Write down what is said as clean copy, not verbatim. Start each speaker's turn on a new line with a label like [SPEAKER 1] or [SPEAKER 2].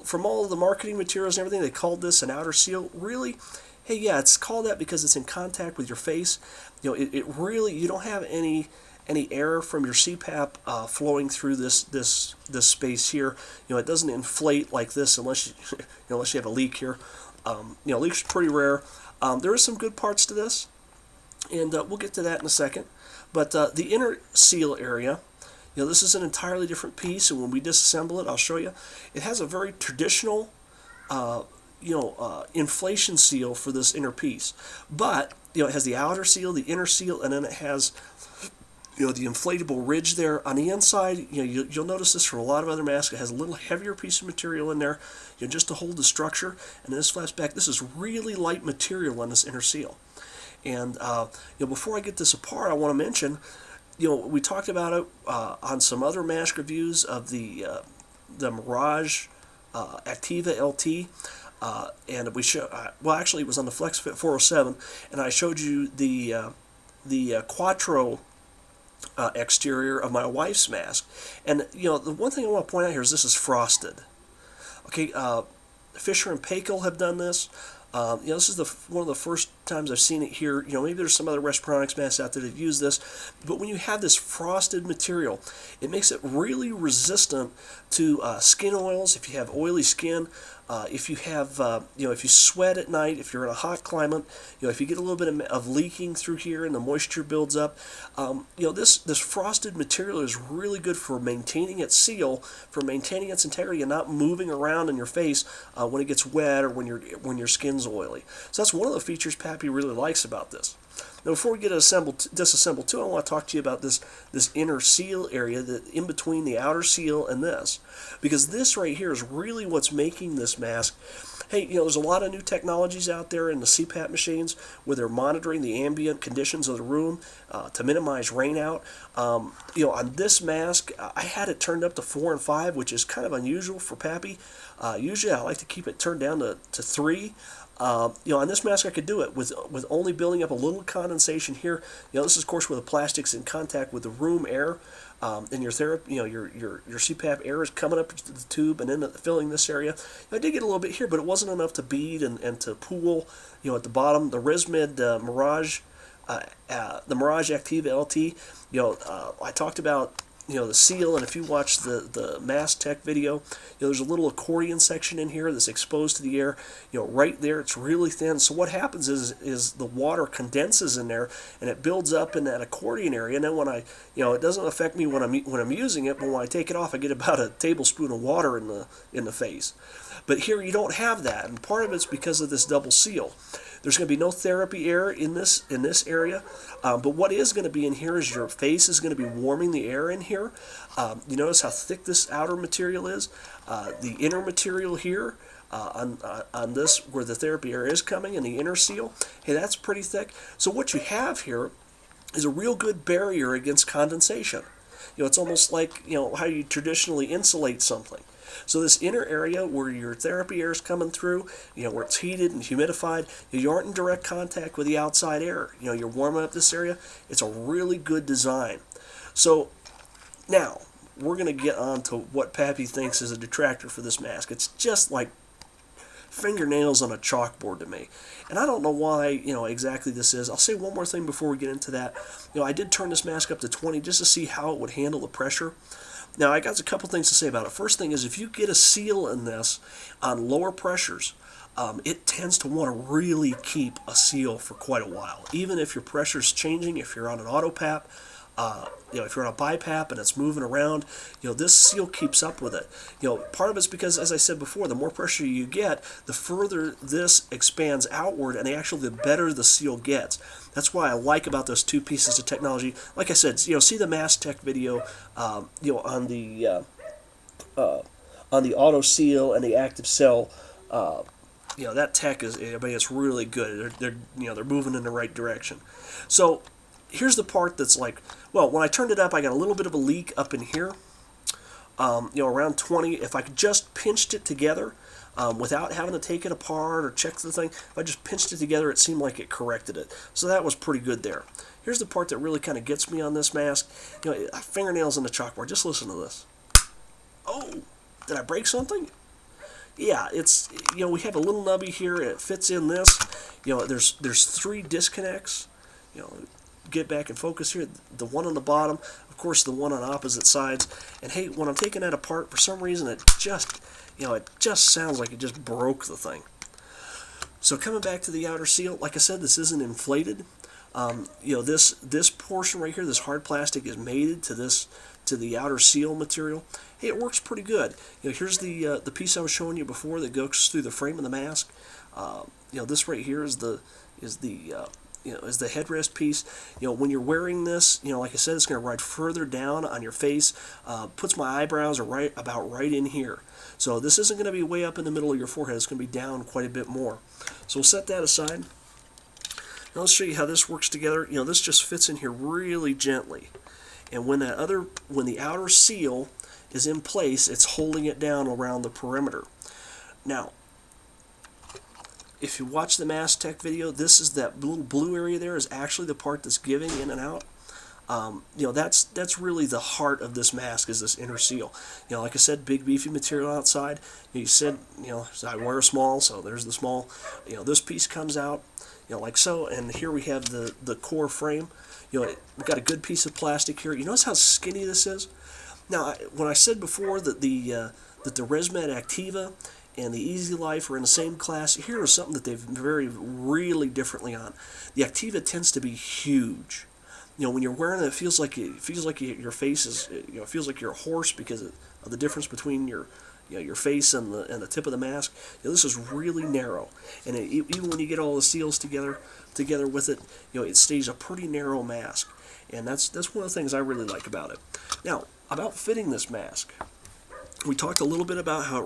[SPEAKER 1] From all the marketing materials and everything, they called this an outer seal. Really, hey, yeah, it's called that because it's in contact with your face. It really, you don't have any air from your CPAP flowing through this space here. It doesn't inflate like this unless unless you have a leak here. Leaks are pretty rare. There is some good parts to this, and we'll get to that in a second. But the inner seal area, this is an entirely different piece, and when we disassemble it, I'll show you. It has a very traditional, inflation seal for this inner piece, but it has the outer seal, the inner seal, and then it has the inflatable ridge there on the inside. You'll notice this from a lot of other masks. It has a little heavier piece of material in there, just to hold the structure. And this flaps back. This is really light material on this inner seal. And before I get this apart, I want to mention, we talked about it on some other mask reviews of the Mirage Activa LT. And we show actually it was on the FlexFit 407, and I showed you the Quattro exterior of my wife's mask. And the one thing I want to point out here is this is frosted. Okay, Fisher and Paykel have done this. This is one of the first times I've seen it here. Maybe there's some other Respironics masks out there that use this, but when you have this frosted material, it makes it really resistant to skin oils. If you have oily skin, if you have, if you sweat at night, if you're in a hot climate, if you get a little bit of leaking through here and the moisture builds up, this frosted material is really good for maintaining its seal, for maintaining its integrity, and not moving around in your face when it gets wet or when your skin's oily. So that's one of the features Pappy really likes about this. Now, before we get disassembled too, I want to talk to you about this inner seal area, that in between the outer seal and this, because this right here is really what's making this mask. Hey, there's a lot of new technologies out there in the CPAP machines where they're monitoring the ambient conditions of the room to minimize rain out. On this mask, I had it turned up to 4 and 5, which is kind of unusual for Pappy. Usually I like to keep it turned down to 3. On this mask I could do it with only building up a little condensation here. This is of course where the plastic's in contact with the room air, and your therapy, your CPAP air is coming up to the tube and then filling this area. I did get a little bit here, but it wasn't enough to bead and to pool. At the bottom, the ResMed Mirage, the Mirage Activa LT. I talked about the seal, and if you watch the Mask Tech video, there's a little accordion section in here that's exposed to the air. Right there, it's really thin. So what happens is the water condenses in there, and it builds up in that accordion area. And then when it doesn't affect me when I'm using it, but when I take it off, I get about a tablespoon of water in the face. But here you don't have that, and part of it's because of this double seal. There's going to be no therapy air in this area, but what is going to be in here is your face is going to be warming the air in here. You notice how thick this outer material is. The inner material here on this, where the therapy air is coming, and the inner seal, hey, that's pretty thick. So what you have here is a real good barrier against condensation. It's almost like how you traditionally insulate something. So this inner area where your therapy air is coming through, where it's heated and humidified, you aren't in direct contact with the outside air. You're warming up this area. It's a really good design. So now we're going to get on to what Pappy thinks is a detractor for this mask. It's just like fingernails on a chalkboard to me. And I don't know why, exactly this is. I'll say one more thing before we get into that. I did turn this mask up to 20 just to see how it would handle the pressure. Now, I got a couple things to say about it. First thing is, if you get a seal in this on lower pressures, it tends to want to really keep a seal for quite a while. Even if your pressure's changing, if you're on an auto PAP, if you're on a BiPAP and it's moving around, this seal keeps up with it. Part of it's because, as I said before, the more pressure you get, the further this expands outward, and the better the seal gets. That's why I like about those two pieces of technology. Like I said, see the Mask Tech video, on the auto seal and the active cell. That tech it's really good. They're moving in the right direction. So here's the part that's like, well, when I turned it up, I got a little bit of a leak up in here. Around 20. If I could just pinched it together, without having to take it apart or check the thing, if I just pinched it together, it seemed like it corrected it. So that was pretty good there. Here's the part that really kind of gets me on this mask. Fingernails on the chalkboard. Just listen to this. Oh, Did I break something? Yeah, it's, we have a little nubby here, and it fits in this. There's 3 disconnects. Get back in focus here. The one on the bottom, of course, the one on opposite sides. And hey, when I'm taking that apart, for some reason, it just sounds like it just broke the thing. So coming back to the outer seal, like I said, this isn't inflated. This portion right here, this hard plastic, is mated to the outer seal material. Hey, it works pretty good. Here's the piece I was showing you before that goes through the frame of the mask. This right here is the headrest piece. When you're wearing this, like I said, it's going to ride further down on your face. Puts my eyebrows are about right in here. So this isn't going to be way up in the middle of your forehead. It's going to be down quite a bit more. So we'll set that aside. Now let's show you how this works together. This just fits in here really gently. And when the outer seal is in place, it's holding it down around the perimeter. Now, if you watch the Mask Tech video, this is that little blue area there is actually the part that's giving in and out. That's really the heart of this mask, is this inner seal. Like I said, big beefy material outside. You said, so I wear a small, so there's the small. This piece comes out, like so, and here we have the core frame. We've got a good piece of plastic here. You notice how skinny this is? Now, when I said before that the ResMed Activa and the EasyLife are in the same class, here is something that they've varied really differently on. The Activa tends to be huge. When you're wearing it, it feels like your face is, it feels like you're a horse because of the difference between your face and the tip of the mask. This is really narrow, and even when you get all the seals together with it, it stays a pretty narrow mask, and that's one of the things I really like about it. Now, about fitting this mask, we talked a little bit about how it